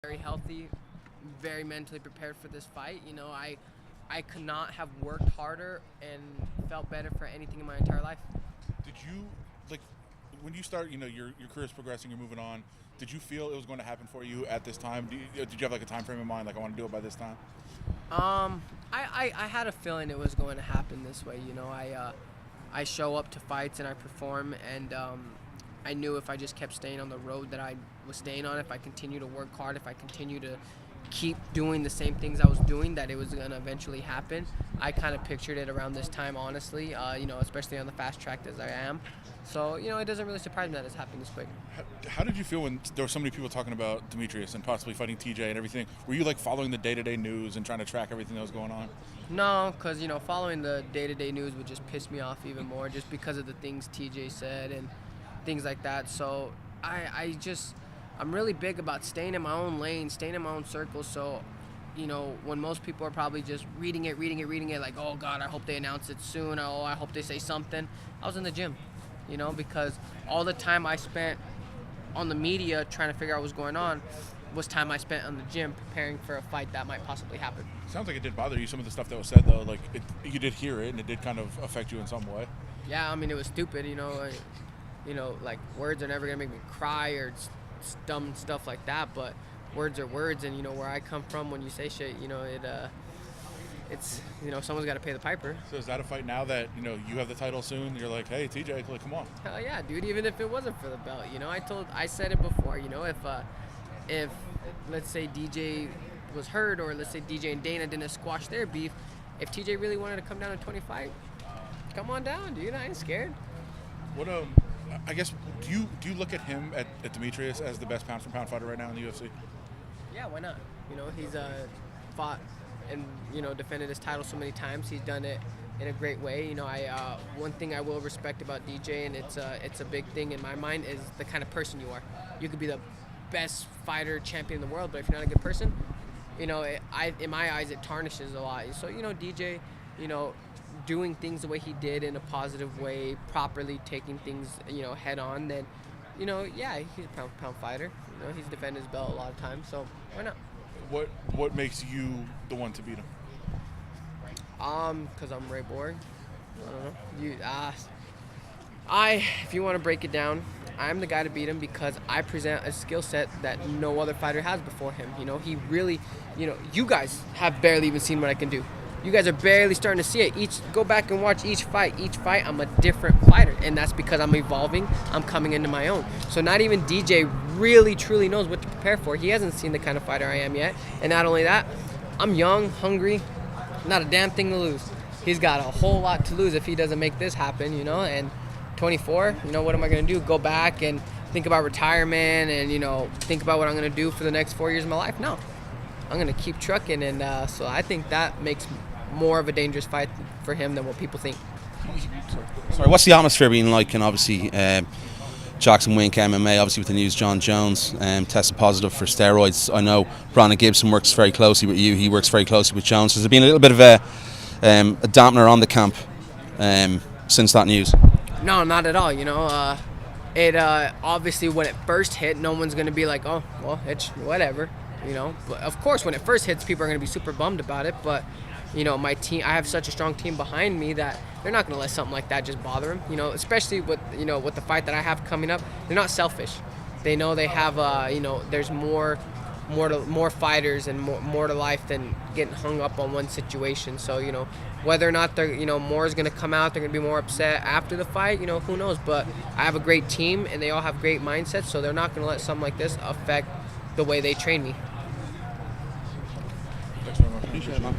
very healthy, very mentally prepared for this fight. You know, I could not have worked harder and felt better for anything in my entire life. Did you, like, when you start, your career's progressing, you're moving on, did you feel it was going to happen for you at this time? Did you have, like, a time frame in mind, like, I want to do it by this time? I had a feeling it was going to happen this way. You know, I show up to fights and I perform, and I knew if I just kept staying on the road that I was staying on, if I continue to work hard, if I continue to keep doing the same things I was doing, that it was going to eventually happen. I kind of pictured it around this time, honestly, especially on the fast track as I am. So, it doesn't really surprise me that it's happening this quick. How did you feel when there were so many people talking about Demetrius and possibly fighting TJ and everything? Were you, like, following the day-to-day news and trying to track everything that was going on? No, because, following the day-to-day news would just piss me off even more just because of the things TJ said and things like that. So I'm really big about staying in my own lane, staying in my own circle. So, when most people are probably just reading it, like, oh, God, I hope they announce it soon. Oh, I hope they say something. I was in the gym, because all the time I spent on the media trying to figure out what's going on was time I spent on the gym preparing for a fight that might possibly happen. Sounds like it did bother you, some of the stuff that was said, though. Like, you did hear it, and it did kind of affect you in some way. Yeah, I mean, it was stupid, like, words are never going to make me cry or dumb stuff like that, but words are words, and, where I come from, when you say shit, it's, someone's got to pay the piper. So is that a fight now that, you have the title soon, you're like, hey, TJ, like, come on. Hell yeah, dude, even if it wasn't for the belt, I said it before, if let's say DJ was hurt, or let's say DJ and Dana didn't squash their beef, if TJ really wanted to come down to 25, come on down, dude, I ain't scared. What, I guess, do you look at him, at Demetrius, as the best pound-for-pound fighter right now in the UFC? Yeah, why not? He's fought and, defended his title so many times. He's done it in a great way. One thing I will respect about DJ, and it's a big thing in my mind, is the kind of person you are. You could be the best fighter, champion in the world, but if you're not a good person, in my eyes, it tarnishes a lot. So, DJ, doing things the way he did in a positive way, properly taking things, head on, then, yeah, he's a pound-for-pound fighter. He's defended his belt a lot of times, so why not? What makes you the one to beat him? Because I'm Ray Borg. I don't know. If you want to break it down, I'm the guy to beat him because I present a skill set that no other fighter has before him. He really, you guys have barely even seen what I can do. You guys are barely starting to see it. Go back and watch each fight. Each fight, I'm a different fighter, and that's because I'm evolving. I'm coming into my own. So not even DJ really, truly knows what to prepare for. He hasn't seen the kind of fighter I am yet. And not only that, I'm young, hungry, not a damn thing to lose. He's got a whole lot to lose if he doesn't make this happen, and 24, what am I going to do? Go back and think about retirement and, think about what I'm going to do for the next 4 years of my life? No. I'm going to keep trucking, and so I think that makes more of a dangerous fight for him than what people think. Sorry, what's the atmosphere being like? And obviously, Jackson Wink MMA, obviously with the news, John Jones tested positive for steroids. I know Brandon Gibson works very closely with you. He works very closely with Jones. Has there been a little bit of a dampener on the camp since that news? No, not at all. It obviously when it first hit, no one's going to be like, oh, well, it's whatever. But of course, when it first hits, people are going to be super bummed about it. But my team, I have such a strong team behind me that they're not going to let something like that just bother them. Especially with with the fight that I have coming up, they're not selfish. They know they have there's more fighters and more to life than getting hung up on one situation. So whether or not they're more is going to come out, they're going to be more upset after the fight. Who knows? But I have a great team and they all have great mindsets, so they're not going to let something like this affect the way they train me. Thanks very much.